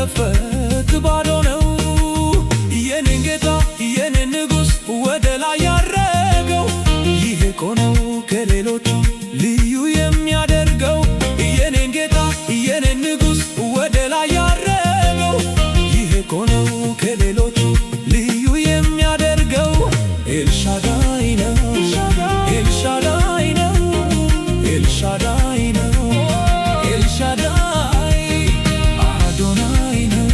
ሲከፈት ባዶ ነው። የኔን ጌታ የኔን ንጉሥ ወደ ላይ ያረገው ይሄ እኮ ነው ከሌሎቹ ልዩ የሚያደርገው። የኔን ጌታ የኔን ንጉሥ ወደ ላይ ያረገው ይሄ እኮ ነው ከሌሎቹ ልዩ የሚያደርገው። ኤልሻዳይ ነው፣ ኤልሻዳይ ነው፣ ኤልሻዳይ ነው፣ ኤልሻዳይ አዶናይ ነው፣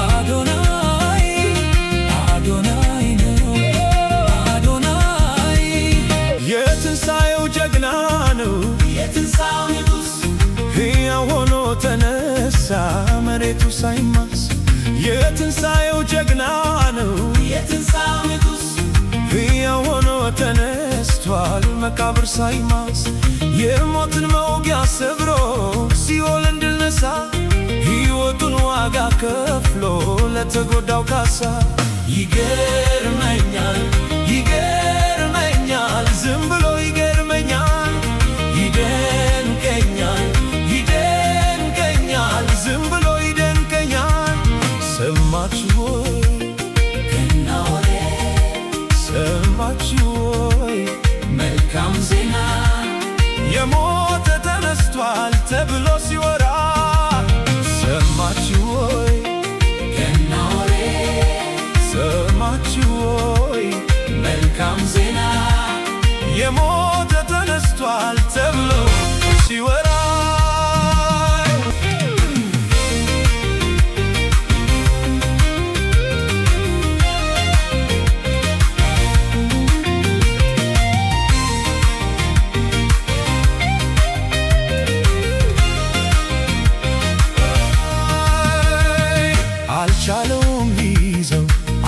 አዶናይ አዶናይ ነው፣ አዶናይ የትንሣኤው ጀግና ነው፣ የትንሣኤው ንጉሥ ሕያው ሆኖ ተነሳ መሬቱ ሳይማስ። የትንሣኤው ጀግና ነው፣ የትንሣኤው ንጉሥ ሕያው ሆኖ ተነስቷል መቃብር ሳይማስ። የሞትን መውጊያ ሰብሮ ሲኦልን ድል ነሣ ሕይወቱን ዋጋ ከፍሎ ለተጎዳው ካሳ። ይገርመኛል ይገርመኛል ዝም ብሎ ይገርመኛል። ይደንቀኛል ይደንቀኛል ዝም ብሎ ይደንቀኛል። ሰማችሁ ወይ ገና ወሬ ሰማችሁ ወይ መልካም ዜና የሞተ ተነስቷል ተብሎ ሲወራ። ሰማችሁ ወይ ገና ወሬ ሰማችሁ ወይ መልካም ዜና የሞተ ተነስቷል ተብሎ ሲወራ። አልቻለውም ሊይዘው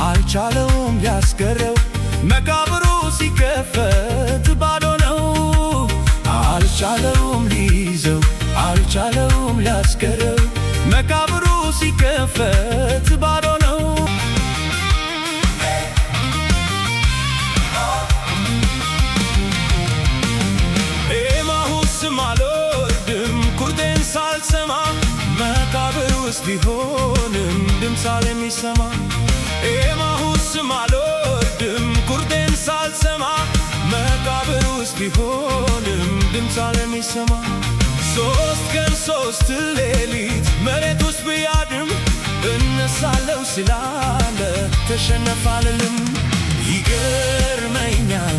አልቻለውም ሊያስገረው መቃብሩ ሲከፈት ባዶ ነው። አልቻለውም ሊይዘው አልቻለውም ሊያስገረው መቃብሩ ሲከፈት ባዶ ነው። ኤማሁስም አልወርድም ቁርጤን ሳልሰማ መቃብር ውስጥ ቢሆንም ድምፅ የሚሰማ። ኤማሁስም አልወርድም ቁርጤን ሳልሰማ መቃብር ውስጥ ቢሆንም ድምፅ የሚሰማ። 3 ቀን 3 ሌሊት መሬት ውስጥ ብያድም እነሳለሁ ስላለ ተሸነፈ አልልም። ይገርመኛል